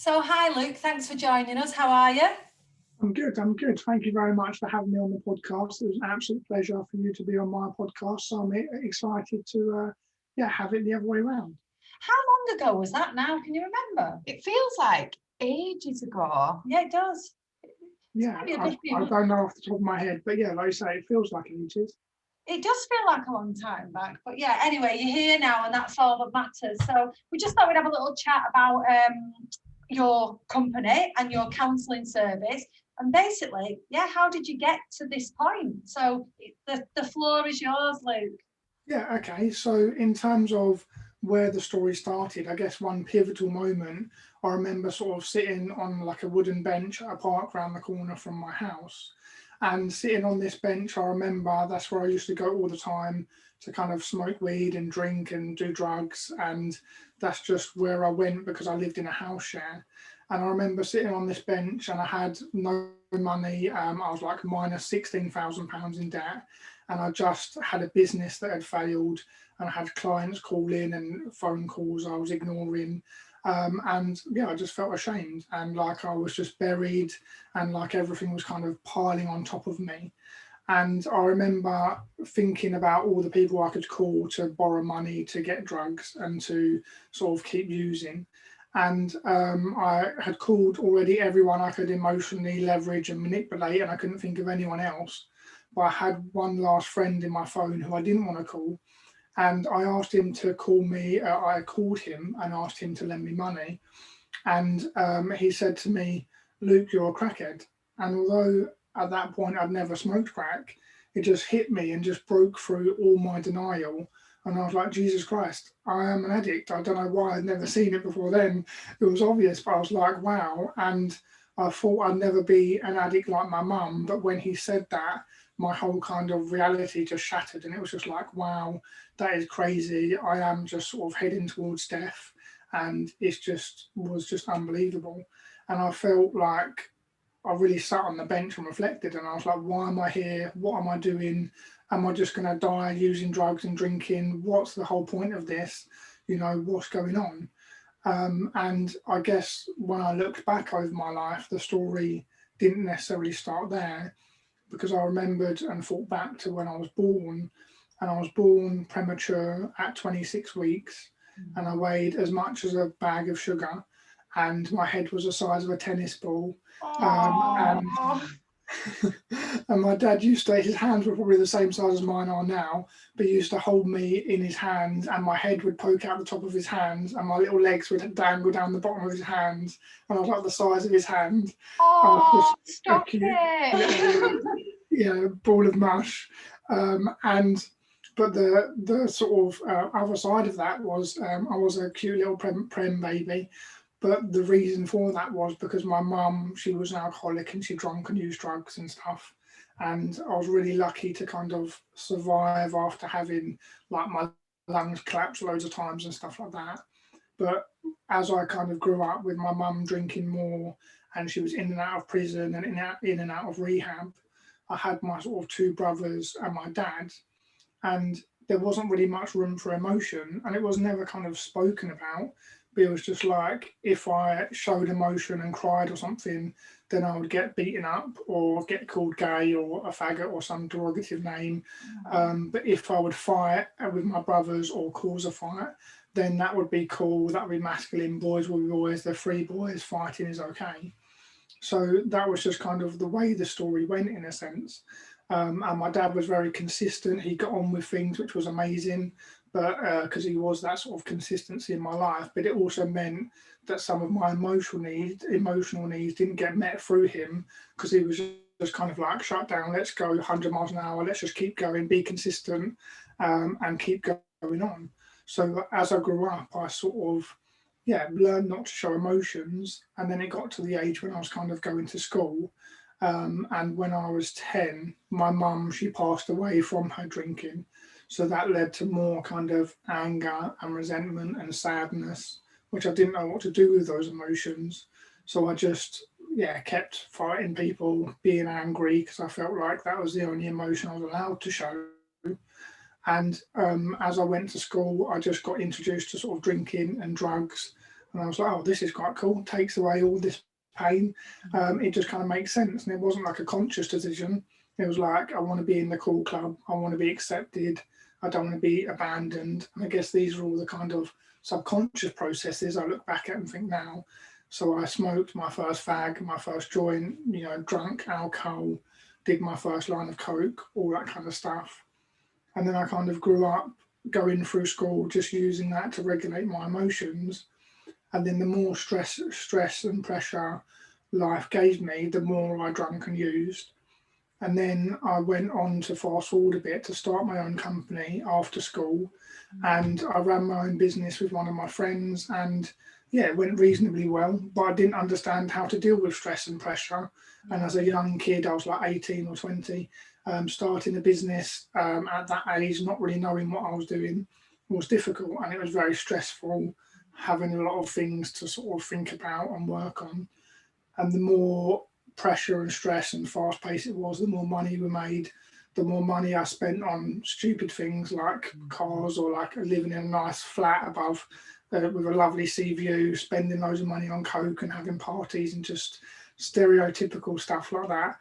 So, hi Luke, thanks for joining us. How are you? I'm good. Thank you very much for having me on the podcast. It was an absolute pleasure for you to be on my podcast. So I'm excited to, have it the other way around. How long ago was that now? Can you remember? It feels like ages ago. Yeah, it does. Yeah, I don't know off the top of my head, but yeah, like I say, it feels like ages. It does feel like a long time back, but yeah, anyway, you're here now and that's all that matters. So we just thought we'd have a little chat about your company and your counselling service. And basically, how did you get to this point? So the floor is yours, Luke. Yeah, okay. So in terms of where the story started, I guess one pivotal moment, I remember sort of sitting on like a wooden bench at a park around the corner from my house. And sitting on this bench, I remember that's where I used to go all the time to kind of smoke weed and drink and do drugs. And that's just where I went because I lived in a house share. And I remember sitting on this bench and I had no money. I was like minus £16,000 in debt. And I just had a business that had failed and I had clients call in and phone calls I was ignoring. I just felt ashamed and like I was just buried and like everything was kind of piling on top of me. And I remember thinking about all the people I could call to borrow money to get drugs and to sort of keep using. And I had called already everyone I could emotionally leverage and manipulate, and I couldn't think of anyone else. But I had one last friend in my phone who I didn't want to call. And I asked him to call me. I called him and asked him to lend me money. And he said to me, "Luke, you're a crackhead." And although at that point I'd never smoked crack, it just hit me and just broke through all my denial. And I was like, Jesus Christ, I am an addict. I don't know why I'd never seen it before then. It was obvious, but I was like, wow. And I thought I'd never be an addict like my mum. But when he said that, my whole kind of reality just shattered. And it was just like, wow, that is crazy. I am just sort of heading towards death. And it was just unbelievable. And I felt like I really sat on the bench and reflected, and I was like, why am I here? What am I doing? Am I just going to die using drugs and drinking? What's the whole point of this? What's going on? And I guess when I looked back over my life, the story didn't necessarily start there, because I remembered and thought back to when I was born, and I was born premature at 26 weeks, and I weighed as much as a bag of sugar, and my head was the size of a tennis ball. And my dad his hands were probably the same size as mine are now, but he used to hold me in his hands and my head would poke out the top of his hands and my little legs would dangle down the bottom of his hands and I was like the size of his hand. Oh, stop it. Ball of mush. But the sort of other side of that was I was a cute little prem baby. But the reason for that was because my mum, she was an alcoholic and she drank and used drugs and stuff. And I was really lucky to kind of survive after having like my lungs collapse loads of times and stuff like that. But as I kind of grew up with my mum drinking more and she was in and out of prison and in and out of rehab, I had my sort of two brothers and my dad. And there wasn't really much room for emotion and it was never kind of spoken about. It was just like if I showed emotion and cried or something, then I would get beaten up or get called gay or a faggot or some derogative name. But if I would fight with my brothers or cause a fight, then that would be cool. That would be masculine. Boys will be boys. They're free boys. Fighting is okay. So that was just kind of the way the story went in a sense. And my dad was very consistent. He got on with things, which was amazing. But because he was that sort of consistency in my life, but it also meant that some of my emotional needs didn't get met through him because he was just kind of like shut down. Let's go 100 miles an hour. Let's just keep going, be consistent, and keep going on. So as I grew up, I sort of learned not to show emotions, and then it got to the age when I was kind of going to school. And when I was 10, my mum, she passed away from her drinking. So that led to more kind of anger and resentment and sadness, which I didn't know what to do with those emotions. So I just, kept fighting people, being angry, because I felt like that was the only emotion I was allowed to show. And as I went to school, I just got introduced to sort of drinking and drugs. And I was like, oh, this is quite cool. Takes away all this pain. It just kind of makes sense. And it wasn't like a conscious decision. It was like, I want to be in the cool club. I want to be accepted. I don't want to be abandoned. And I guess these are all the kind of subconscious processes I look back at and think now. So I smoked my first fag, my first joint, you know, drunk alcohol, did my first line of coke, all that kind of stuff. And then I kind of grew up going through school, just using that to regulate my emotions. And then the more stress and pressure life gave me, the more I drank and used. And then I went on to fast forward a bit to start my own company after school. And I ran my own business with one of my friends, and yeah, it went reasonably well, but I didn't understand how to deal with stress and pressure. And as a young kid, I was like 18 or 20, starting a business at that age, not really knowing what I was doing, was difficult, and it was very stressful, having a lot of things to sort of think about and work on. And the more pressure and stress and fast pace it was, the more money we made, the more money I spent on stupid things like cars, or like living in a nice flat above with a lovely sea view, spending loads of money on coke and having parties and just stereotypical stuff like that.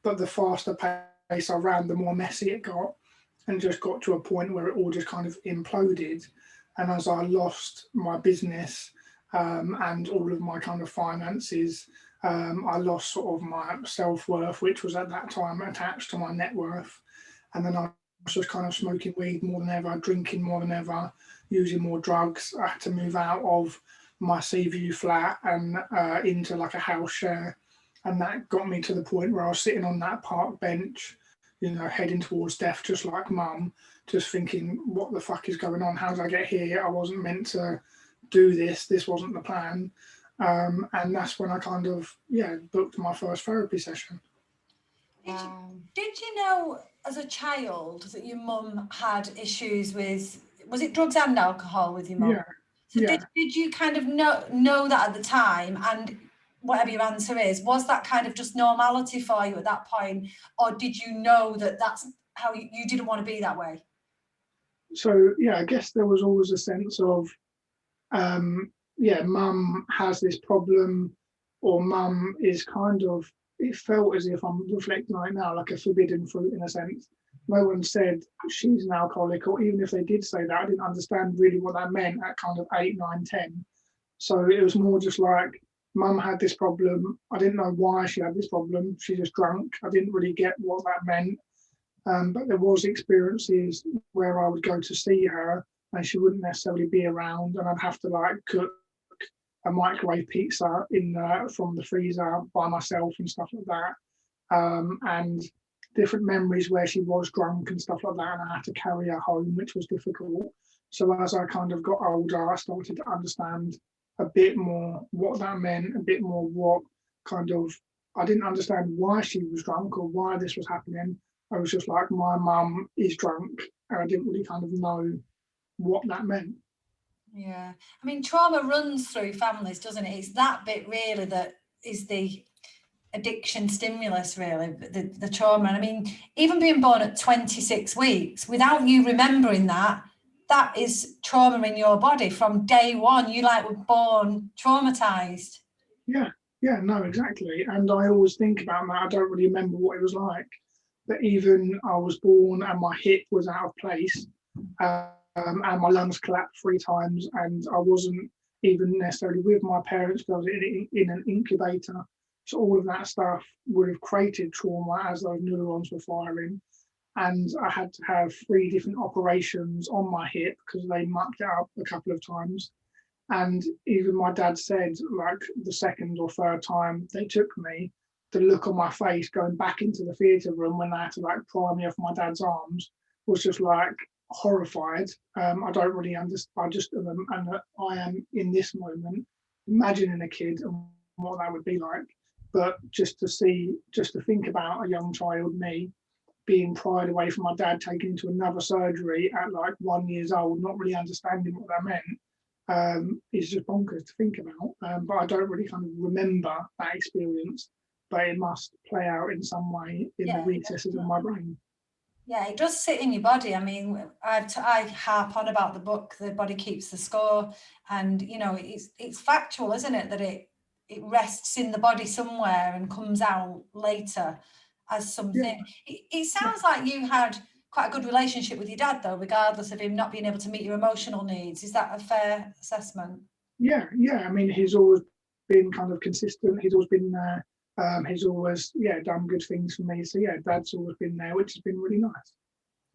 But the faster pace I ran, the more messy it got, and just got to a point where it all just kind of imploded. And as I lost my business and all of my kind of finances, I lost sort of my self-worth, which was at that time attached to my net worth. And then I was just kind of smoking weed more than ever, drinking more than ever, using more drugs. I had to move out of my Seaview flat and into like a house share. And that got me to the point where I was sitting on that park bench, you know, heading towards death, just like mum, just thinking, what the fuck is going on? How did I get here? I wasn't meant to do this. This wasn't the plan. And that's when I kind of, booked my first therapy session. Did you know as a child that your mum had issues with, was it drugs and alcohol with your mum? Yeah. So Yeah. did you kind of know that at the time, and whatever your answer is, was that kind of just normality for you at that point, or did you know that that's how you didn't want to be that way? So, yeah, I guess there was always a sense of, mum has this problem, or mum is kind of, it felt as if I'm reflecting right now, like a forbidden fruit in a sense. No one said she's an alcoholic, or even if they did say that, I didn't understand really what that meant at kind of 8, 9, 10. So it was more just like, mum had this problem. I didn't know why she had this problem. She just drank. I didn't really get what that meant. But there was experiences where I would go to see her and she wouldn't necessarily be around, and I'd have to like cook a microwave pizza from the freezer by myself and stuff like that. And different memories where she was drunk and stuff like that, and I had to carry her home, which was difficult. So as I kind of got older, I started to understand a bit more what that meant, a bit more what kind of, I didn't understand why she was drunk or why this was happening. I was just like, my mum is drunk, and I didn't really kind of know what that meant. Yeah, I mean, trauma runs through families, doesn't it? It's that bit really that is the addiction stimulus, really, the trauma. And I mean, even being born at 26 weeks, without you remembering that is trauma in your body from day one. You like were born traumatized. Yeah, no, exactly. And I always think about that. I don't really remember what it was like. But even I was born and my hip was out of place, and my lungs collapsed 3 times, and I wasn't even necessarily with my parents because I was in an incubator. So all of that stuff would have created trauma as those neurons were firing. And I had to have 3 different operations on my hip because they mucked it up a couple of times. And even my dad said, like the second or third time they took me, the look on my face going back into the theatre room when they had to like pry me off my dad's arms was just like horrified. I don't really understand. I just and I am in this moment imagining a kid and what that would be like. But just to think about a young child, me, being pried away from my dad, taken into another surgery at like 1 year old, not really understanding what that meant, is just bonkers to think about. But I don't really kind of remember that experience, but it must play out in some way in the recesses of my brain. Yeah, it does sit in your body. I mean, I harp on about the book, The Body Keeps the Score, and you know, it's factual, isn't it, that it rests in the body somewhere and comes out later as something. It sounds like you had quite a good relationship with your dad, though, regardless of him not being able to meet your emotional needs. Is that a fair assessment? Yeah, yeah. I mean, he's always been kind of consistent. He's always been there. He's always, done good things for me. So yeah, Dad's always been there, which has been really nice.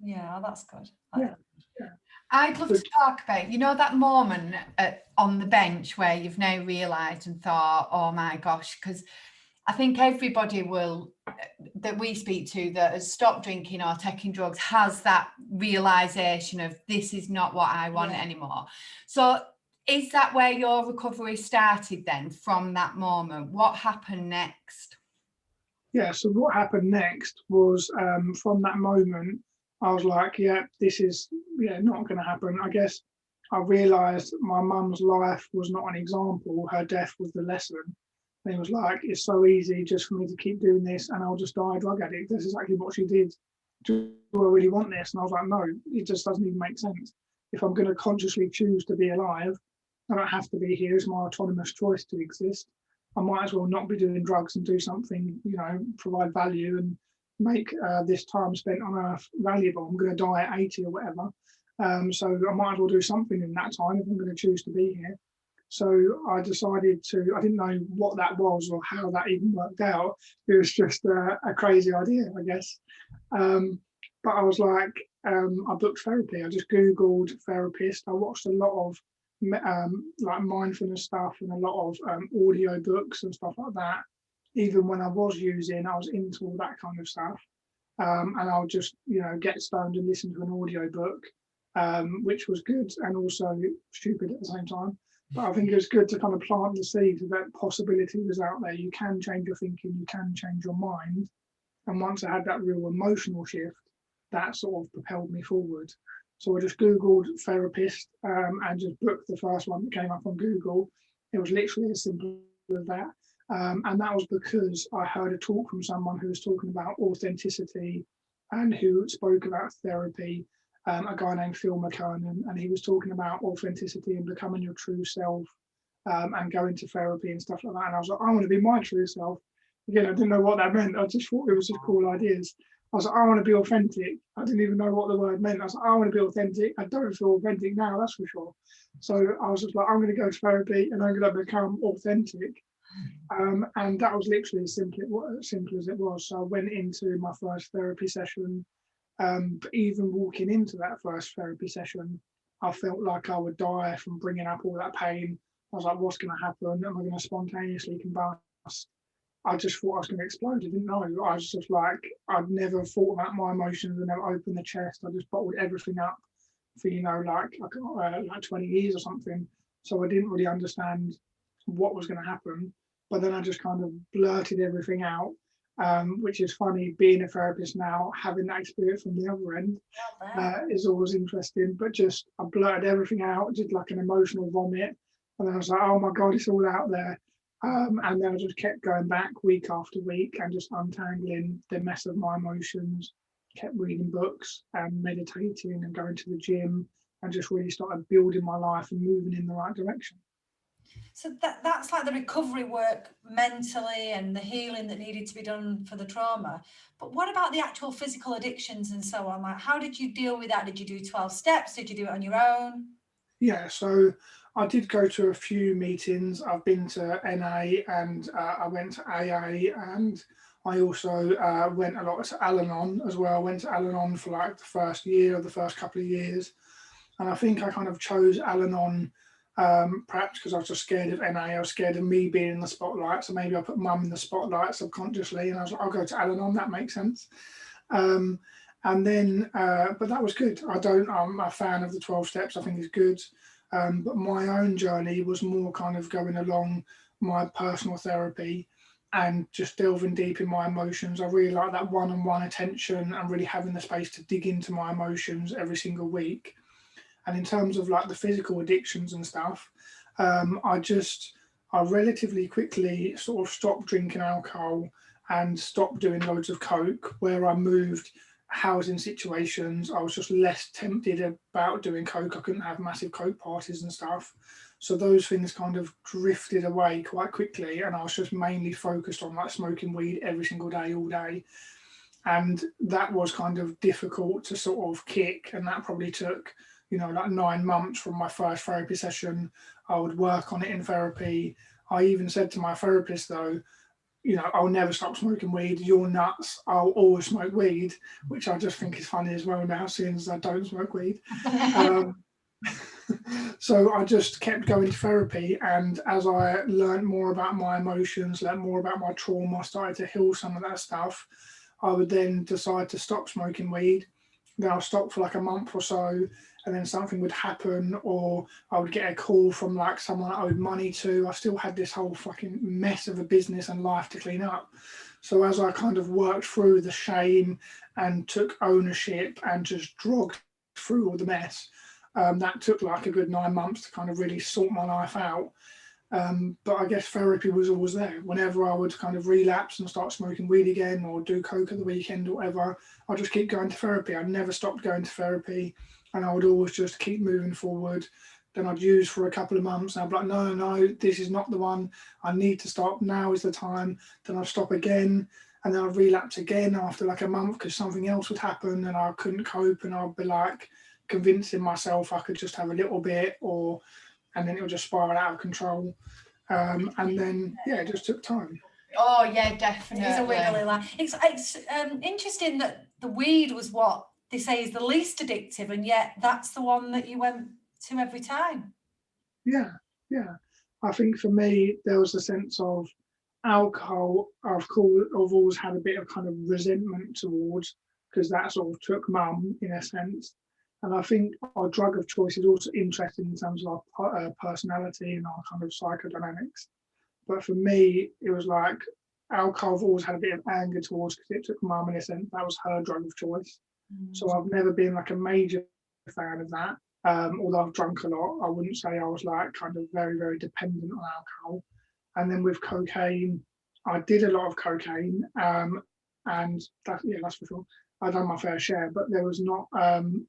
Yeah, that's good. Yeah, yeah. I'd love But to talk about, you know, that moment on the bench where you've now realised and thought, oh my gosh, because I think everybody will, that we speak to that has stopped drinking or taking drugs, has that realisation of this is not what I want anymore. So is that where your recovery started then, from that moment? What happened next? yeah, so what happened next was from that moment, I was like, yeah, this is not going to happen. I guess I realised my mum's life was not an example. Her death was the lesson. And it was like, it's so easy just for me to keep doing this and I'll just die a drug addict. That's exactly what she did. Do I really want this? And I was like, no, it just doesn't even make sense. If I'm going to consciously choose to be alive, I don't have to be here. It's my autonomous choice to exist. I might as well not be doing drugs and do something, provide value and make this time spent on earth valuable. I'm going to die at 80 or whatever. So I might as well do something in that time if I'm going to choose to be here. So I decided I didn't know what that was or how that even worked out. It was just a crazy idea, I guess. But I was like, I booked therapy. I just Googled therapist. I watched a lot of like mindfulness stuff and a lot of audio books and stuff like that. Even when I was using, I was into all that kind of stuff. And I'll just, get stoned and listen to an audio book, which was good and also stupid at the same time. But I think it was good to kind of plant the seeds that possibility was out there. You can change your thinking, you can change your mind. And once I had that real emotional shift, that sort of propelled me forward. So I just Googled therapist and just booked the first one that came up on Google. It was literally as simple as that. And that was because I heard a talk from someone who was talking about authenticity and who spoke about therapy, a guy named Phil McKernan, and he was talking about authenticity and becoming your true self and going to therapy and stuff like that. And I was like, I want to be my true self. Again, I didn't know what that meant. I just thought it was just cool ideas. I was like, I want to be authentic. I didn't even know what the word meant. I was like, I want to be authentic. I don't feel authentic now, that's for sure. So I was just like, I'm going to go to therapy and I'm going to become authentic. And that was literally as simple as it was. So I went into my first therapy session. But even walking into that first therapy session, I felt like I would die from bringing up all that pain. I was like, what's going to happen? Am I going to spontaneously combust? I just thought I was going to explode. I didn't know. I was just like, I'd never thought about my emotions. I never opened the chest. I just bottled everything up for, like 20 years or something. So I didn't really understand what was going to happen. But then I just kind of blurted everything out, which is funny. Being a therapist now, having that experience from the other end is always interesting. But just I blurted everything out, did like an emotional vomit. And then I was like, oh my God, it's all out there. And then I just kept going back week after week and just untangling the mess of my emotions, kept reading books and meditating and going to the gym and just really started building my life and moving in the right direction. So that's like the recovery work mentally and the healing that needed to be done for the trauma. But what about the actual physical addictions and so on? Like, how did you deal with that? Did you do 12 steps? Did you do it on your own? Yeah, so I did go to a few meetings. I've been to NA and I went to AA, and I also went a lot to Anon as well. I went to Anon for like the first year or the first couple of years. And I think I kind of chose Al-Anon perhaps because I was just scared of NA. I was scared of me being in the spotlight. So maybe I put mum in the spotlight subconsciously. And I was like, I'll go to Al-Anon. That makes sense. And then, but that was good. I'm a fan of the 12 steps. I think it's good. But my own journey was more kind of going along my personal therapy and just delving deep in my emotions. I really like that one-on-one attention and really having the space to dig into my emotions every single week. And in terms of like the physical addictions and stuff, I relatively quickly sort of stopped drinking alcohol and stopped doing loads of coke, where I moved housing situations. I was just less tempted about doing coke. I couldn't have massive coke parties and stuff. So those things kind of drifted away quite quickly, and I was just mainly focused on like smoking weed every single day, all day. And that was kind of difficult to sort of kick, and that probably took, you know, like 9 months from my first therapy session. I would work on it in therapy. I even said to my therapist, though, you know, I'll never stop smoking weed. You're nuts. I'll always smoke weed, which I just think is funny as well now, seeing as I don't smoke weed. So I just kept going to therapy, and as I learned more about my emotions, learned more about my trauma, started to heal some of that stuff, I would then decide to stop smoking weed. Then I'll stop for like a month or so, and then something would happen, or I would get a call from like someone I owed money to. I still had this whole fucking mess of a business and life to clean up. So as I kind of worked through the shame and took ownership and just drogged through all the mess, that took like a good 9 months to kind of really sort my life out. But I guess therapy was always there. Whenever I would kind of relapse and start smoking weed again, or do coke at the weekend or whatever, I'd just keep going to therapy. I never stopped going to therapy, and I would always just keep moving forward. Then I'd use for a couple of months, and I'd be like, no, this is not the one. I need to stop. Now is the time. Then I'd stop again, and then I'd relapse again after like a month because something else would happen and I couldn't cope, and I'd be like convincing myself I could just have a little bit, and then it would just spiral out of control. And then, yeah, it just took time. Oh, yeah, definitely. It's a wiggly line. It's interesting that the weed was what they say is the least addictive, and yet that's the one that you went to every time. Yeah. I think for me, there was a sense of alcohol I've always had a bit of kind of resentment towards, because that sort of took mum in a sense. And I think our drug of choice is also interesting in terms of our personality and our kind of psychodynamics. But for me, it was like alcohol I've always had a bit of anger towards because it took mum in a sense. That was her drug of choice. So I've never been like a major fan of that. Although I've drunk a lot, I wouldn't say I was like kind of very, very dependent on alcohol. And then with cocaine, I did a lot of cocaine, and that's for sure. I'd done my fair share, but there was not,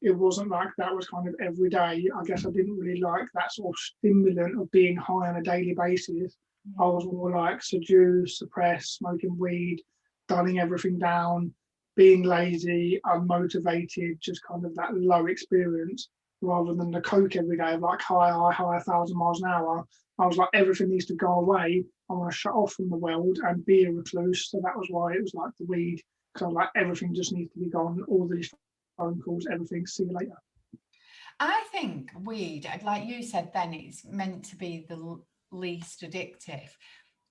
it wasn't like that was kind of every day. I guess I didn't really like that sort of stimulant of being high on a daily basis. I was more like seduce, suppress, smoking weed, dulling everything down, being lazy, unmotivated, just kind of that low experience, rather than the coke every day of like high, 1,000 miles an hour. I was like, everything needs to go away. I want to shut off from the world and be a recluse. So that was why it was like the weed. So like everything just needs to be gone, all these phone calls, everything, see you later. I think weed, like you said then, it's meant to be the least addictive.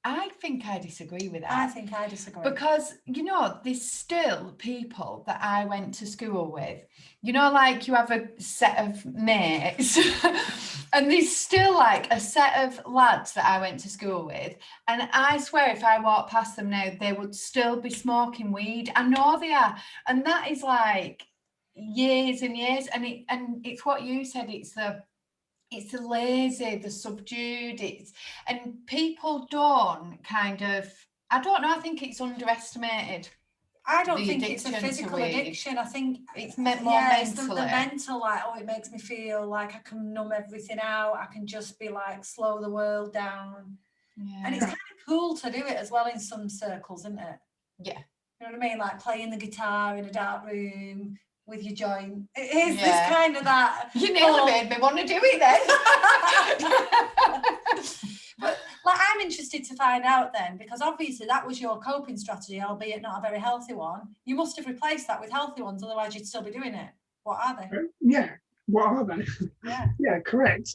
I think I disagree with that. I think I disagree. Because, you know, there's still people that I went to school with, you know, like you have a set of mates and there's still like a set of lads that I went to school with. And I swear if I walked past them now, they would still be smoking weed. I know they are. And that is like years and years. And it's what you said, it's the lazy, the subdued, and people don't kind of, I don't know, I think it's underestimated. I don't think it's a physical addiction. I think it's more mentally. It's the mental, like, oh, it makes me feel like I can numb everything out. I can just be like, slow the world down. Yeah. And it's kind of cool to do it as well in some circles, isn't it? Yeah. You know what I mean? Like playing the guitar in a dark room with your joint. It is this kind of that. You nearly made me want to do it then. But like, I'm interested to find out then, because obviously that was your coping strategy, albeit not a very healthy one. You must have replaced that with healthy ones, otherwise you'd still be doing it. What are they? What are they? Yeah, correct.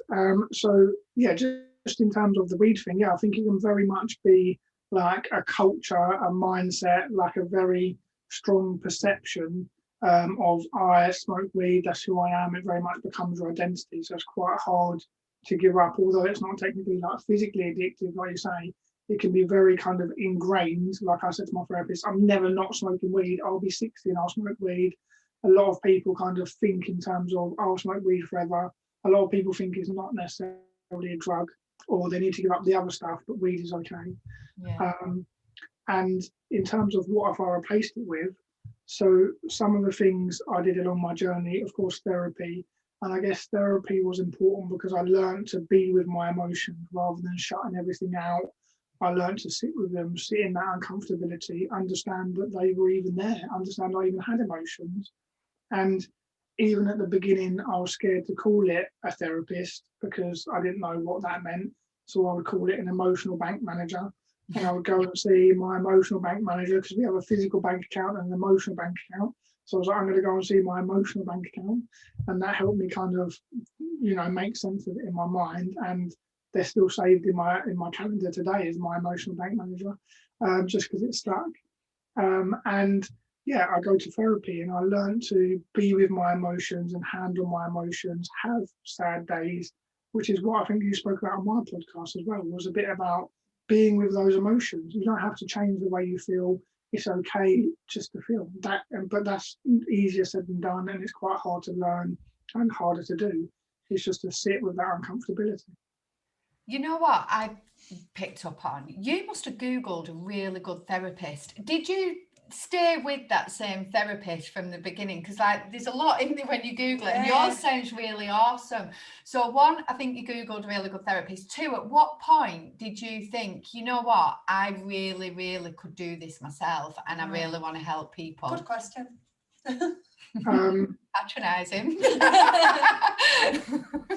So yeah, just in terms of the weed thing, I think it can very much be like a culture, a mindset, like a very strong perception of I smoke weed, that's who I am. It very much becomes your identity. So it's quite hard to give up, although it's not technically like physically addictive, like you say. It can be very kind of ingrained. Like I said to my therapist, I'm never not smoking weed. I'll be 60 and I'll smoke weed. A lot of people kind of think in terms of I'll smoke weed forever. A lot of people think it's not necessarily a drug, or they need to give up the other stuff, but weed is okay. And in terms of what have I replaced it with, So some of the things I did along my journey, of course, therapy. And I guess therapy was important because I learned to be with my emotions rather than shutting everything out. I learned to sit with them, sit in that uncomfortability, understand that they were even there, understand I even had emotions. And even at the beginning, I was scared to call it a therapist because I didn't know what that meant. So I would call it an emotional bank manager. And I would go and see my emotional bank manager because we have a physical bank account and an emotional bank account. So I was like, I'm going to go and see my emotional bank account. And that helped me kind of, make sense of it in my mind. And they're still saved in my calendar today as my emotional bank manager, just because it's stuck. And yeah, I go to therapy and I learn to be with my emotions and handle my emotions, have sad days, which is what I think you spoke about on my podcast as well, was a bit about being with those emotions. You don't have to change the way you feel. It's okay just to feel that, but that's easier said than done, and it's quite hard to learn and harder to do. It's just to sit with that uncomfortability. You know what I picked up on? You must have Googled a really good therapist. Did you stay with that same therapist from the beginning? Because there's a lot in there when you Google it, and yours sounds really awesome. So one, I think you Googled a really good therapist. Two, at what point did you think, you know what, I really, really could do this myself and I really want to help people? Good question. Patronize him.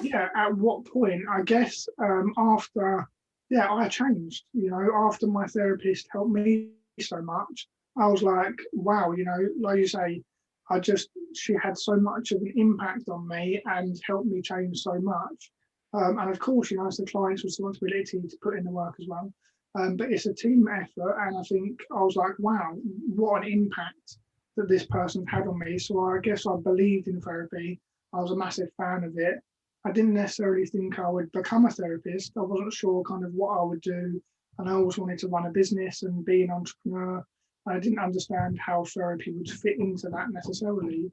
Yeah, at what point? I guess after, I changed. After my therapist helped me so much, I was like, wow, like you say, she had so much of an impact on me and helped me change so much. And of course, it's the client's responsibility to put in the work as well. But it's a team effort. And I think I was like, wow, what an impact that this person had on me. So I guess I believed in therapy. I was a massive fan of it. I didn't necessarily think I would become a therapist. I wasn't sure kind of what I would do. And I always wanted to run a business and be an entrepreneur. I didn't understand how therapy would fit into that necessarily.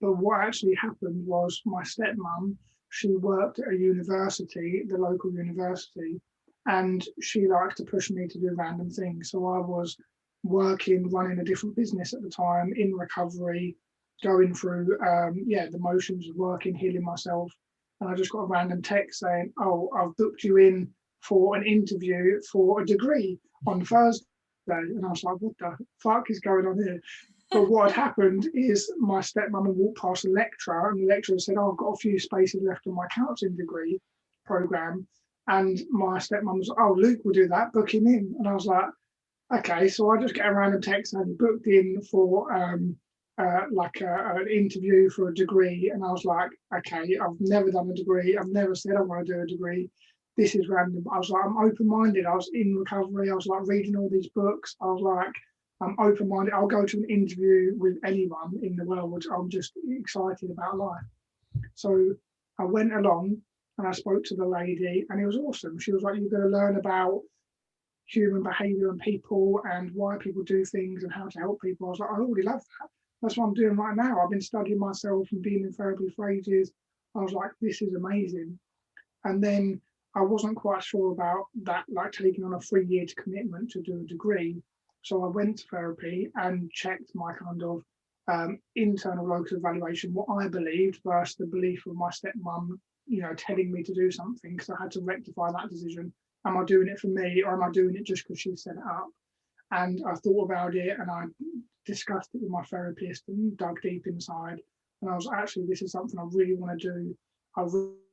But what actually happened was my stepmom, she worked at a university, the local university, and she liked to push me to do random things. So I was working, running a different business at the time, in recovery, going through, the motions of working, healing myself. And I just got a random text saying, oh, I've booked you in for an interview for a degree on Thursday. And I was like, what the fuck is going on here? But what had happened is my stepmom had walked past a lecturer, and the lecturer said, oh, I've got a few spaces left on my counselling degree programme. And my stepmom was like, oh, Luke will do that, book him in. And I was like, okay. So I just get a random text and booked in for an interview for a degree. And I was like, okay, I've never done a degree. I've never said I want to do a degree. This is random. I was like, I'm open-minded. I was in recovery. I was like reading all these books. I was like, I'm open-minded. I'll go to an interview with anyone in the world. I'm just excited about life. So I went along and I spoke to the lady, and it was awesome. She was like, you're going to learn about human behaviour and people and why people do things and how to help people. I was like, I already love that. That's what I'm doing right now. I've been studying myself and being in therapy for ages. I was like, this is amazing. And then I wasn't quite sure about that, like taking on a 3-year commitment to do a degree. So I went to therapy and checked my kind of internal locus evaluation, what I believed versus the belief of my stepmom, telling me to do something, because I had to rectify that decision. Am I doing it for me, or am I doing it just because she set it up? And I thought about it and I discussed it with my therapist and dug deep inside. And I was actually, this is something I really want to do. I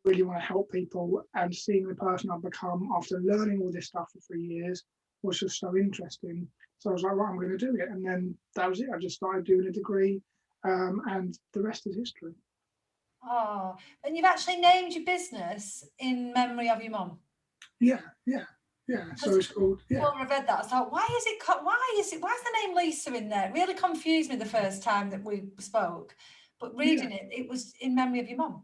really want to help people, and seeing the person I've become after learning all this stuff for 3 years was just so interesting. So I was like, right, I'm going to do it. And then that was it. I just started doing a degree, and the rest is history. Oh, and you've actually named your business in memory of your mum. Yeah. So it's called. Yeah. Before I read that, I thought, why is the name Lisa in there? It really confused me the first time that we spoke. But reading it was in memory of your mum.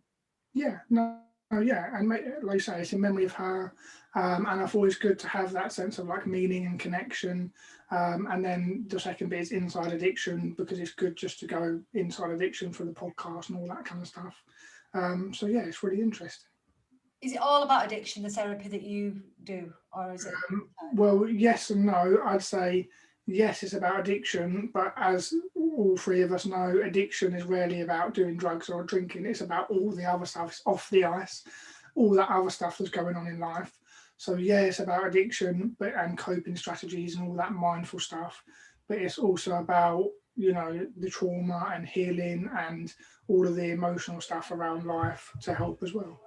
Yeah, and like you say, it's in memory of her, and I thought it's good to have that sense of like meaning and connection. And then the second bit is inside addiction, because it's good just to go inside addiction for the podcast and all that kind of stuff. So yeah, it's really interesting. Is it all about addiction, the therapy that you do, or is it? Well, yes and no. I'd say yes, it's about addiction, but as all three of us know, addiction is rarely about doing drugs or drinking. It's about all the other stuff. It's off the ice, all that other stuff that's going on in life. So yeah, it's about addiction, and coping strategies and all that mindful stuff. But it's also about, you know, the trauma and healing and all of the emotional stuff around life to help as well.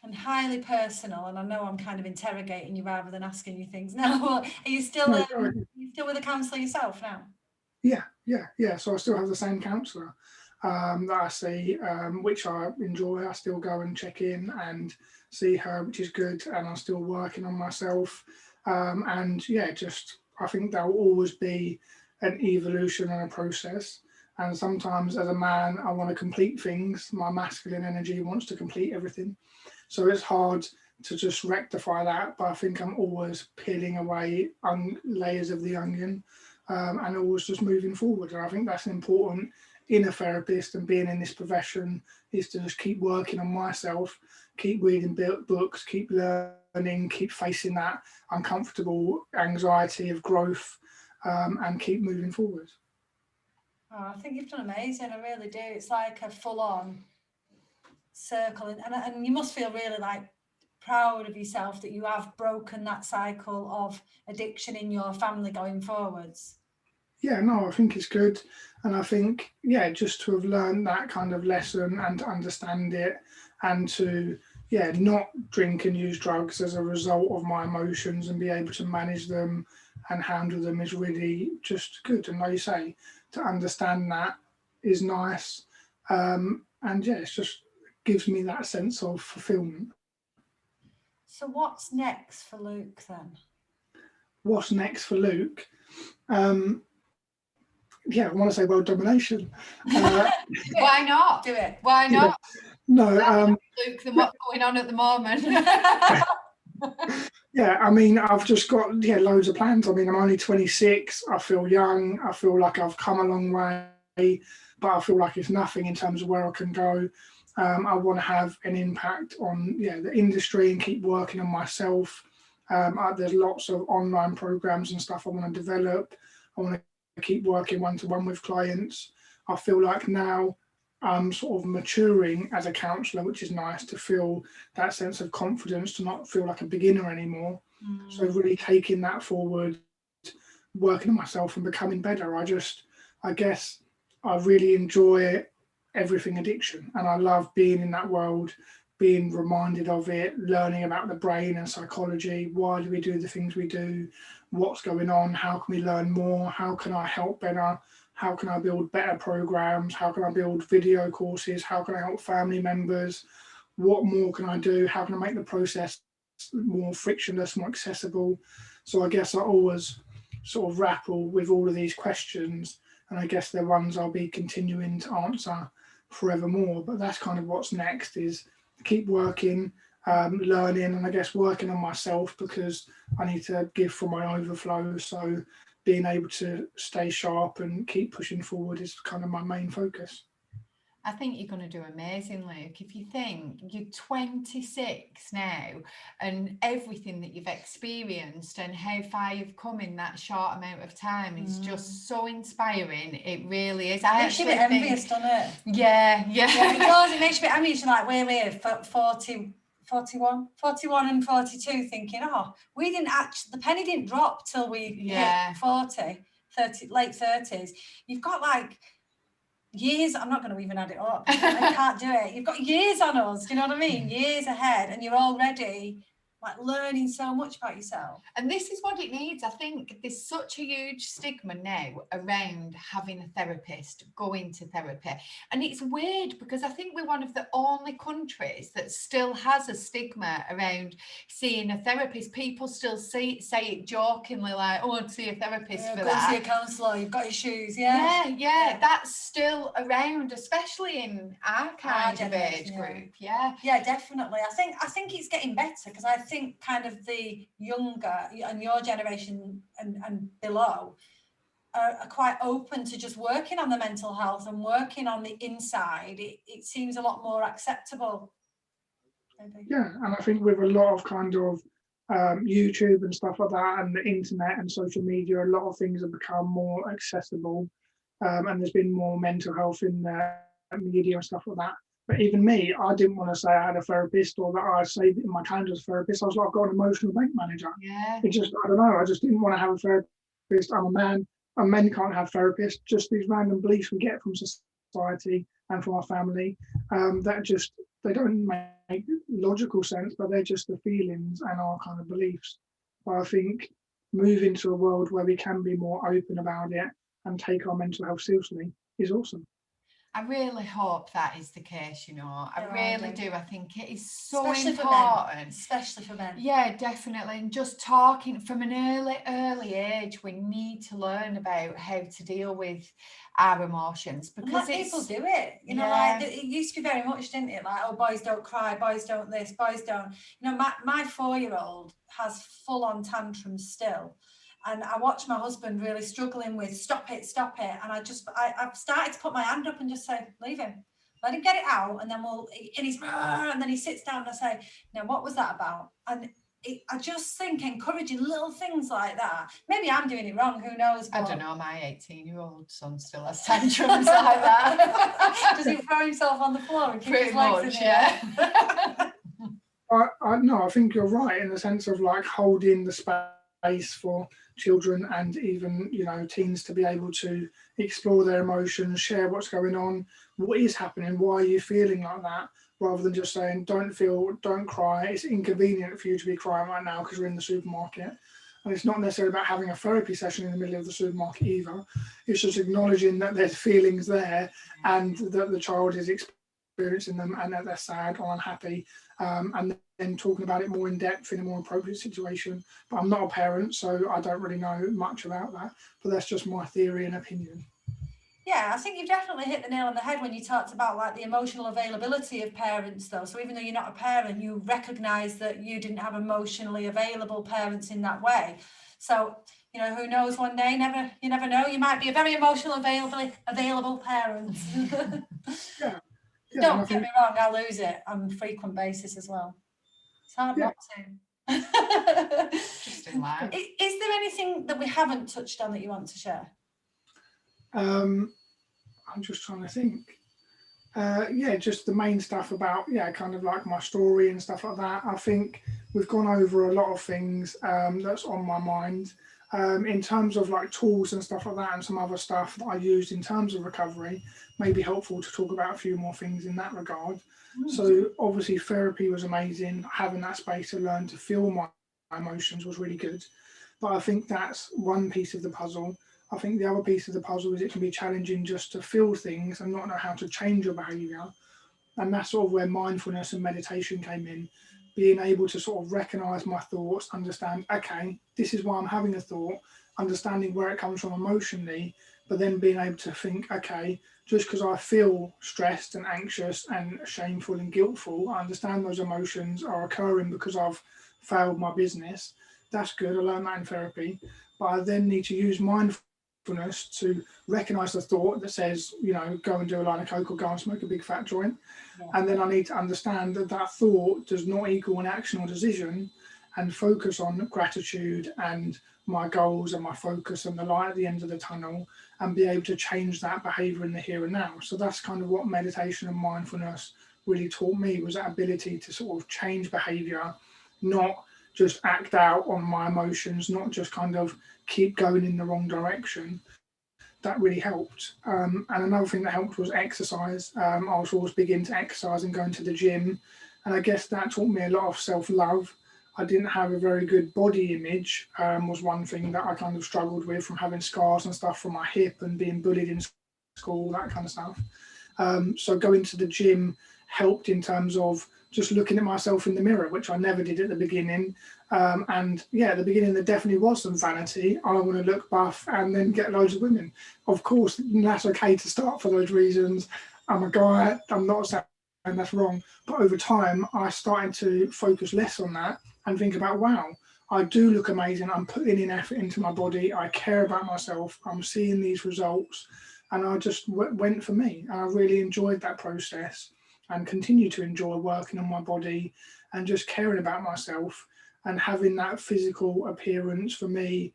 And highly personal, and I know I'm kind of interrogating you rather than asking you things now. Are you still with a counsellor yourself now? Yeah. So I still have the same counsellor that I see, which I enjoy. I still go and check in and see her, which is good, and I'm still working on myself. And yeah, just I think there will always be an evolution and a process. And sometimes as a man, I want to complete things. My masculine energy wants to complete everything. So it's hard to just rectify that, but I think I'm always peeling away layers of the onion and always just moving forward. And I think that's important in a therapist and being in this profession, is to just keep working on myself, keep reading books, keep learning, keep facing that uncomfortable anxiety of growth and keep moving forward. Oh, I think you've done amazing, I really do. It's like a full-on circle, and you must feel really like proud of yourself that you have broken that cycle of addiction in your family going forwards. Yeah, no, I think it's good. And I think, yeah, just to have learned that kind of lesson and to understand it and to, yeah, not drink and use drugs as a result of my emotions and be able to manage them and handle them is really just good. And like you say, to understand that is nice. And yeah, it's just gives me that sense of fulfillment. So what's next for Luke then? What's next for Luke? Yeah, I want to say world domination. Why not? Do it. Why not? No, Luke, than what's going on at the moment. Yeah, I mean, I've just got loads of plans. I mean, I'm only 26. I feel young. I feel like I've come a long way, but I feel like it's nothing in terms of where I can go. I want to have an impact on the industry and keep working on myself. There's lots of online programs and stuff I want to develop. I want to keep working one-to-one with clients. I feel like now I'm sort of maturing as a counsellor, which is nice to feel that sense of confidence, to not feel like a beginner anymore. So really taking that forward, working on myself and becoming better. I guess I really enjoy everything addiction, and I love being in that world, being reminded of it, learning about the brain and psychology. Why do we do the things we do? What's going on? How can we learn more? How can I help better? How can I build better programs? How can I build video courses? How can I help family members? What more can I do? How can I make the process more frictionless, more accessible? So I guess I always sort of grapple with all of these questions, and I guess they're ones I'll be continuing to answer forevermore. But that's kind of what's next, is keep working, learning, and I guess working on myself, because I need to give from my overflow. So being able to stay sharp and keep pushing forward is kind of my main focus. I think you're going to do amazing, Luke. If you think you're 26 now, and everything that you've experienced and how far you've come in that short amount of time is just so inspiring. It really is. It makes you a bit envious, doesn't it? Yeah. It does. It makes you a bit envious. Like, we're 41 and 42 thinking, we didn't actually, the penny didn't drop till we hit 40, 30, late 30s. You've got like years. I'm not going to even add it up. I can't do it. You've got years on us. Do you know what I mean? Years ahead, and you're already like learning so much about yourself. And this is what it needs. I think there's such a huge stigma now around having a therapist, going to therapy. And it's weird because I think we're one of the only countries that still has a stigma around seeing a therapist. People still say it jokingly, like, oh, I'd see a therapist for that. Go see a counsellor, you've got issues. Yeah. That's still around, especially in our kind of age group. Yeah, definitely. I think it's getting better, because I think kind of the younger and your generation and below are quite open to just working on the mental health and working on the inside. It seems a lot more acceptable. Maybe. Yeah, and I think with a lot of kind of YouTube and stuff like that, and the internet and social media, a lot of things have become more accessible. and there's been more mental health in the media and stuff like that. But even me, I didn't want to say I had a therapist or that I saved it in my calendar as a therapist. I was like, I've got an emotional bank manager. Yeah. It just, I don't know, I just didn't want to have a therapist. I'm a man, and men can't have therapists. Just these random beliefs we get from society and from our family that just, they don't make logical sense, but they're just the feelings and our kind of beliefs. But I think moving to a world where we can be more open about it and take our mental health seriously is awesome. I really hope that is the case, you know. I really do. I think it is so Especially important. Especially for men. Yeah, definitely. And just talking from an early age, we need to learn about how to deal with our emotions, because people do it, you know, like it used to be very much, didn't it? Like, oh, boys don't cry, boys don't this, boys don't. You know, my 4-year-old has full-on tantrums still. And I watch my husband really struggling with stop it. And I've started to put my hand up and just say, leave him, let him get it out. And then and then he sits down and I say, now, what was that about? And I just think encouraging little things like that. Maybe I'm doing it wrong, who knows? I don't know, my 18-year-old son still has tantrums like that. Does he throw himself on the floor and keep Pretty his legs much, in the air? No, I think you're right in the sense of like holding the space for children and even, you know, teens to be able to explore their emotions, share what's going on, what is happening, why are you feeling like that, rather than just saying don't cry, it's inconvenient for you to be crying right now because we're in the supermarket. And it's not necessarily about having a therapy session in the middle of the supermarket either. It's just acknowledging that there's feelings there and that the child is experiencing them and that they're sad or unhappy, and then talking about it more in depth in a more appropriate situation. But I'm not a parent, so I don't really know much about that, but that's just my theory and opinion. Yeah, I think you've definitely hit the nail on the head when you talked about like the emotional availability of parents, though. So even though you're not a parent, you recognise that you didn't have emotionally available parents in that way. So, you know, who knows, one day, you never know, you might be a very emotional available parent. Yeah. Don't get me wrong, I lose it on a frequent basis as well. It's hard not to. Just in life. Is there anything that we haven't touched on that you want to share? I'm just trying to think. Just the main stuff about, kind of like my story and stuff like that. I think we've gone over a lot of things that's on my mind. In terms of like tools and stuff like that and some other stuff that I used in terms of recovery, may be helpful to talk about a few more things in that regard. Mm-hmm. So obviously therapy was amazing. Having that space to learn to feel my emotions was really good. But I think that's one piece of the puzzle. I think the other piece of the puzzle is it can be challenging just to feel things and not know how to change your behaviour. And that's sort of where mindfulness and meditation came in. Being able to sort of recognise my thoughts, understand, okay, this is why I'm having a thought, understanding where it comes from emotionally, but then being able to think, okay, just because I feel stressed and anxious and shameful and guiltful, I understand those emotions are occurring because I've failed my business. That's good, I learned that in therapy. But I then need to use mindfulness to recognise the thought that says, you know, go and do a line of coke or go and smoke a big fat joint. Yeah. And then I need to understand that that thought does not equal an action or decision, and focus on gratitude and my goals and my focus and the light at the end of the tunnel, and be able to change that behaviour in the here and now. So that's kind of what meditation and mindfulness really taught me, was that ability to sort of change behaviour, not just act out on my emotions, not just kind of keep going in the wrong direction. That really helped. And another thing that helped was exercise. I was always big into exercise and going to the gym. And I guess that taught me a lot of self-love. I didn't have a very good body image, was one thing that I kind of struggled with, from having scars and stuff from my hip and being bullied in school, that kind of stuff. So going to the gym helped in terms of just looking at myself in the mirror, which I never did at the beginning. At the beginning there definitely was some vanity. I want to look buff and then get loads of women. Of course, that's okay to start for those reasons. I'm a guy, I'm not saying that's wrong. But over time, I started to focus less on that and think about, wow, I do look amazing. I'm putting in effort into my body. I care about myself. I'm seeing these results. And I just went for me. And I really enjoyed that process, and continue to enjoy working on my body and just caring about myself. And having that physical appearance for me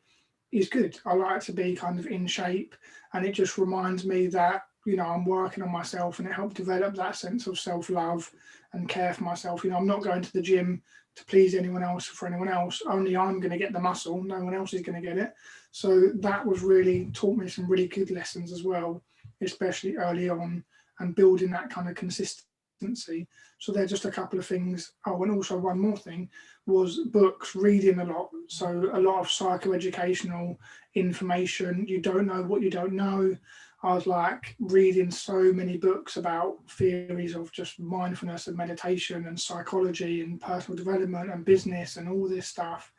is good. I like to be kind of in shape, and it just reminds me that, you know, I'm working on myself, and it helped develop that sense of self-love and care for myself. You know, I'm not going to the gym to please anyone else or for anyone else. Only I'm going to get the muscle. No one else is going to get it. So that was really taught me some really good lessons as well, especially early on, and building that kind of consistency. So they're just a couple of things. Oh, and also one more thing was books, reading a lot. So a lot of psychoeducational information. You don't know what you don't know. I was like reading so many books about theories of just mindfulness and meditation and psychology and personal development and business, and all this stuff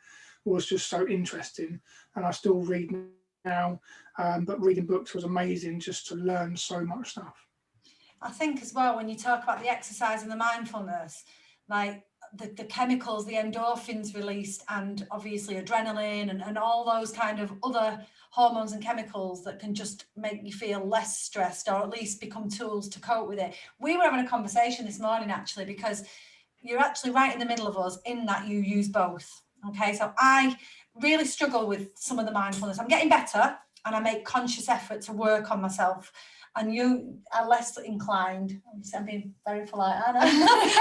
was just so interesting. And I still read now, but reading books was amazing just to learn so much stuff. I think as well, when you talk about the exercise and the mindfulness, like the chemicals, the endorphins released, and obviously adrenaline and all those kind of other hormones and chemicals that can just make you feel less stressed, or at least become tools to cope with it. We were having a conversation this morning, actually, because you're actually right in the middle of us in that you use both. Okay, so I really struggle with some of the mindfulness. I'm getting better, and I make conscious effort to work on myself. And you are less inclined, I'm being very polite, Anna,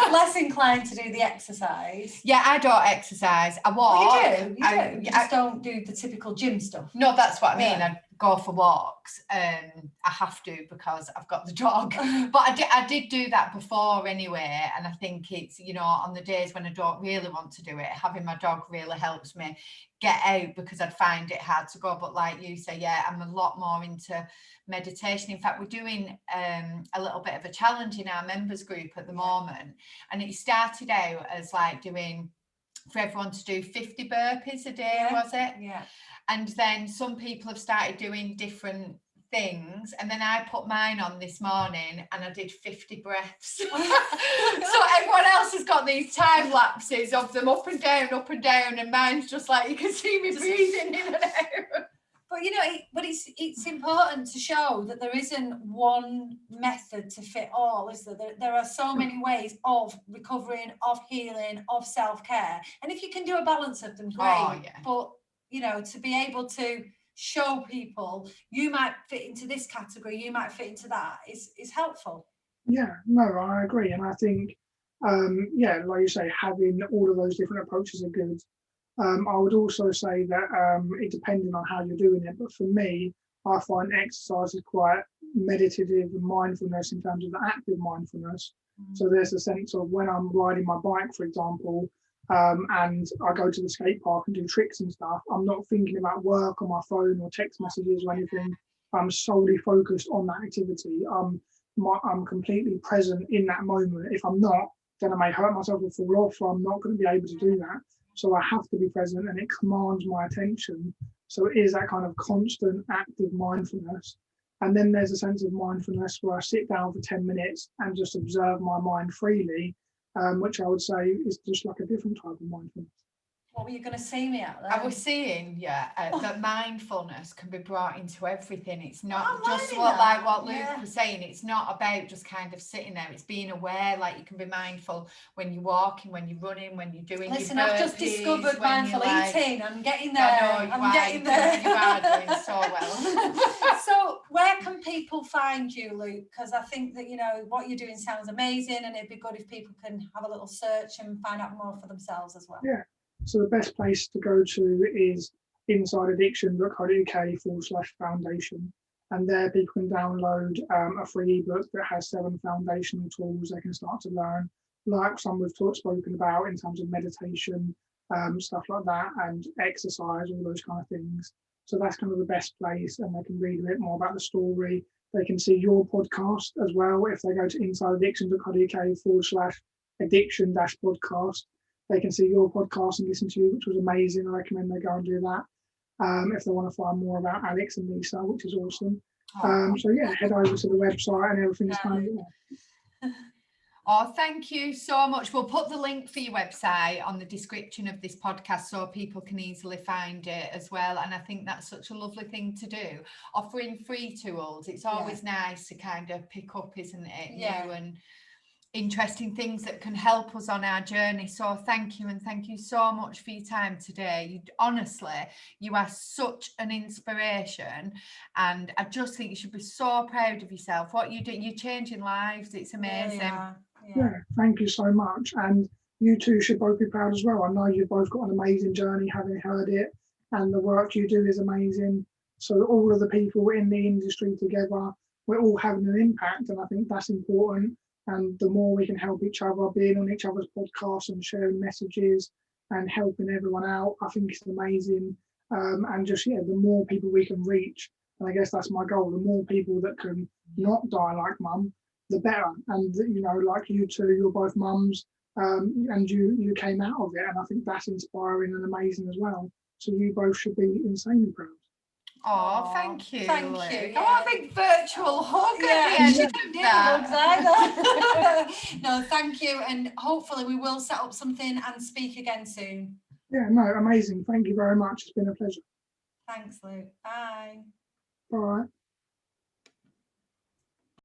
less inclined to do the exercise. Yeah, I don't exercise. I walk. Well, you do. You just don't do the typical gym stuff. No, that's what I mean. Yeah. I go for walks. I have to because I've got the dog. But I did do that before anyway. And I think it's, you know, on the days when I don't really want to do it, having my dog really helps me get out, because I'd find it hard to go. But like you say, yeah, I'm a lot more into meditation. In fact, we're doing a little bit of a challenge in our members group at the moment, and it started out as like doing for everyone to do 50 burpees a day, was it? Yeah. And then some people have started doing different things, and then I put mine on this morning and I did 50 breaths. So everyone else has got these time lapses of them up and down, and mine's just like, you can see me breathing in and out. But you know, it's important to show that there isn't one method to fit all, is there? There are so many ways of recovering, of healing, of self-care, and if you can do a balance of them, great. Oh, yeah. But you know, to be able to show people you might fit into this category, you might fit into that, is helpful. Yeah, no, I agree. And I think, yeah, like you say, having all of those different approaches are good. I would also say that it depends on how you're doing it. But for me, I find exercise is quite meditative and mindfulness in terms of the active mindfulness. So there's a sense of when I'm riding my bike, for example, and I go to the skate park and do tricks and stuff, I'm not thinking about work on my phone or text messages or anything. I'm solely focused on that activity. I'm completely present in that moment. If I'm not, then I may hurt myself or fall off, or I'm not going to be able to do that. So I have to be present, and it commands my attention. So it is that kind of constant active mindfulness. And then there's a sense of mindfulness where I sit down for 10 minutes and just observe my mind freely, which I would say is just like a different type of mindfulness. What were you going to say me out there? I was saying, that mindfulness can be brought into everything. It's not just what Luke was saying. It's not about just kind of sitting there. It's being aware. Like, you can be mindful when you're walking, when you're running, when you're doing. Listen, your burpees, I've just discovered mindful eating. I'm getting there. I know, I'm getting there. You are doing so well. So, where can people find you, Luke? Because I think that, you know, what you're doing sounds amazing, and it'd be good if people can have a little search and find out more for themselves as well. Yeah. So the best place to go to is insideaddiction.co.uk/foundation. And there people can download a free ebook that has 7 foundational tools they can start to learn, like some we've spoken about in terms of meditation, stuff like that, and exercise, all those kind of things. So that's kind of the best place, and they can read a bit more about the story. They can see your podcast as well if they go to insideaddiction.co.uk/addiction-podcast. They can see your podcast and listen to you, which was amazing. I recommend they go and do that if they want to find more about Alex and Lisa, which is awesome. So yeah, head over to the website and everything's kind of there. Oh, thank you so much. We'll put the link for your website on the description of this podcast so people can easily find it as well. And I think that's such a lovely thing to do. Offering free tools, it's always nice to kind of pick up, isn't it? Yeah. And interesting things that can help us on our journey. So thank you, and thank you so much for your time today. Honestly, you are such an inspiration, and I just think you should be so proud of yourself. What you do, you're changing lives. It's amazing. Yeah, thank you so much. And you two should both be proud as well. I know you've both got an amazing journey, having heard it, and the work you do is amazing. So all of the people in the industry together, we're all having an impact, and I think that's important. And the more we can help each other, being on each other's podcasts and sharing messages and helping everyone out, I think it's amazing. And just, yeah, the more people we can reach, and I guess that's my goal, the more people that can not die like mum, the better. And, you know, like you two, you're both mums, and you came out of it, and I think that's inspiring and amazing as well. So you both should be insanely proud. Oh, thank you. Thank you. Luke. Yeah. Oh, a big virtual hug Yeah, at the end she of didn't do that. hugs either. No, thank you, and hopefully we will set up something and speak again soon. Yeah, no, amazing. Thank you very much. It's been a pleasure. Thanks, Luke. Bye. All right.